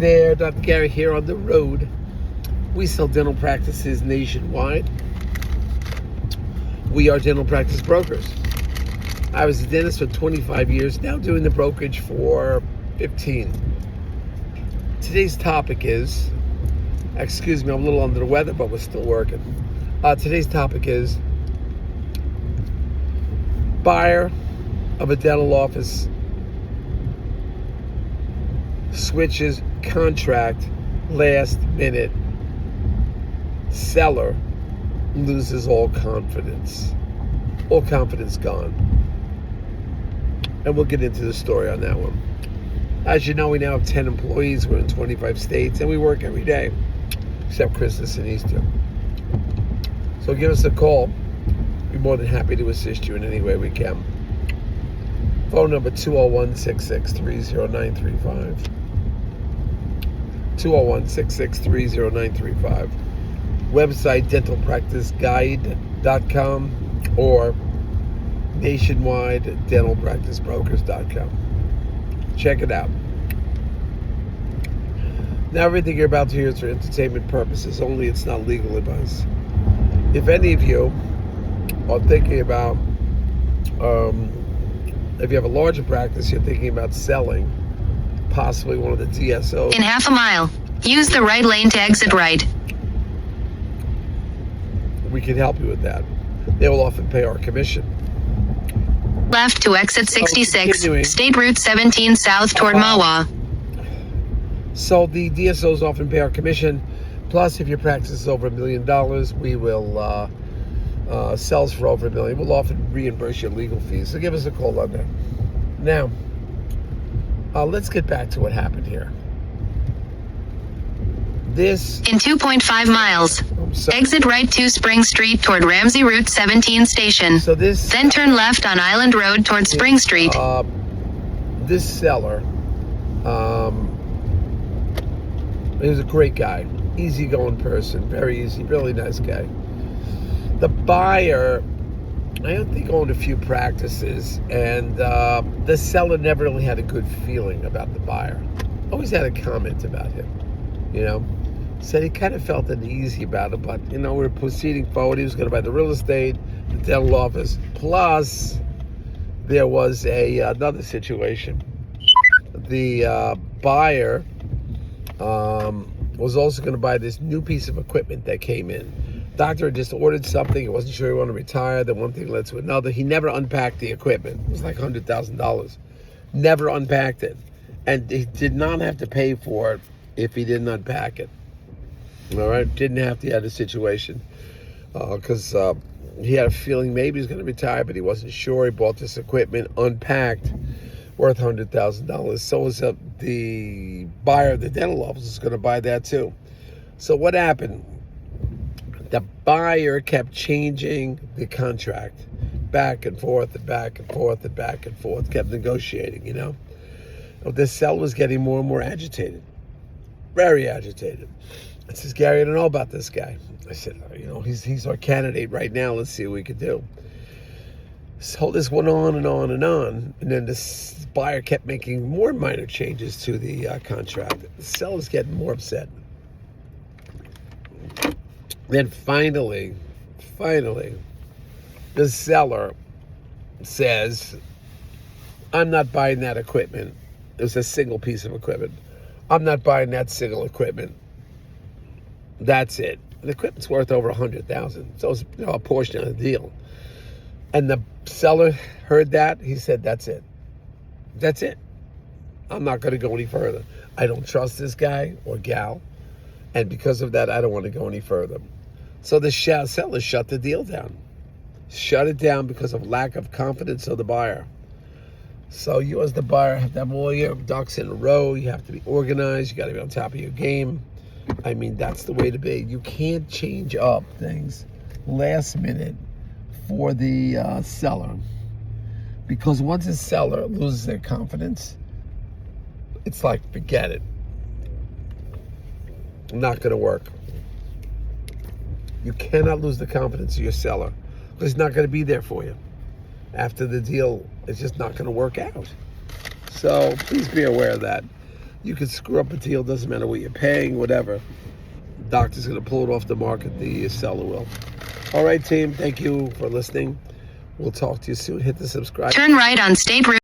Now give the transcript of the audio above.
there, Dr. Gary here on the road. We sell dental practices nationwide. We are dental practice brokers. I was a dentist for 25 years, now doing the brokerage for 15. Today's topic is, excuse me, I'm a little under the weather, but we're still working. Today's topic is buyer of a dental office switches contract last minute. Seller loses all confidence. All confidence gone. And we'll get into the story on that one. As you know, we now have 10 employees. We're in 25 states, and we work every day, except Christmas and Easter. So give us a call. We're more than happy to assist you in any way we can. Phone number 201-663-0935. 201-663-0935. Website dentalpracticeguide.com or nationwide dentalpracticebrokers.com. Check it out. Now, everything you're about to hear is for entertainment purposes only. It's not legal advice. If any of you are thinking about, if you have a larger practice, you're thinking about selling, possibly one of the DSOs. In half a mile, use the right lane to exit right. We can help you with that. They will often pay our commission. Left to exit 66, continuing. State Route 17 south toward Mawa. So the DSOs often pay our commission. Plus, if your practice is over $1 million, we will sells for over $1 million. We'll often reimburse your legal fees. So give us a call on that. Now, let's get back to what happened here. This In 2.5 miles, exit right to Spring Street toward Ramsey Route 17 station. So this Then turn left on Island Road toward Spring Street. This seller, he was a great guy, easygoing person, very easy, really nice guy. The buyer, I don't think, owned a few practices, and the seller never really had a good feeling about the buyer. Always had a comment about him, you know. Said he kind of felt uneasy about it, but, you know, we're proceeding forward. He was going to buy the real estate, the dental office. Plus, there was another situation. The buyer was also going to buy this new piece of equipment that came in. Doctor had just ordered something. He wasn't sure he wanted to retire. Then one thing led to another. He never unpacked the equipment. It was like $100,000. Never unpacked it. And he did not have to pay for it if he didn't unpack it. All right? Didn't have to have a situation. Because he had a feeling maybe he was going to retire, but he wasn't sure. He bought this equipment unpacked, worth $100,000. So was the buyer of the dental office is going to buy that too. So what happened? The buyer kept changing the contract back and forth and back and forth and back and forth, kept negotiating, you know. The seller was getting more and more agitated, very agitated. I says, Gary, I don't know about this guy. I said, you know, he's our candidate right now. Let's see what we can do. So this went on and on and on. And then this buyer kept making more minor changes to the contract. The seller's getting more upset. Then finally, the seller says, I'm not buying that equipment. It was a single piece of equipment. I'm not buying that single equipment. That's it. The equipment's worth over $100,000. So it's, you know, a portion of the deal. And the seller heard that. He said, that's it. That's it. I'm not going to go any further. I don't trust this guy or gal. And because of that, I don't want to go any further. So the seller shut the deal down. Shut it down because of lack of confidence of the buyer. So you as the buyer have to have all your ducks in a row. You have to be organized. You got to be on top of your game. I mean, that's the way to be. You can't change up things last minute for the seller. Because once a seller loses their confidence, it's like, forget it. Not going to work. You cannot lose the confidence of your seller because he's not going to be there for you. After the deal, it's just not going to work out. So please be aware of that. You could screw up a deal, doesn't matter what you're paying, whatever. The doctor's going to pull it off the market, the seller will. All right, team, thank you for listening. We'll talk to you soon. Hit the subscribe. Turn right on State Route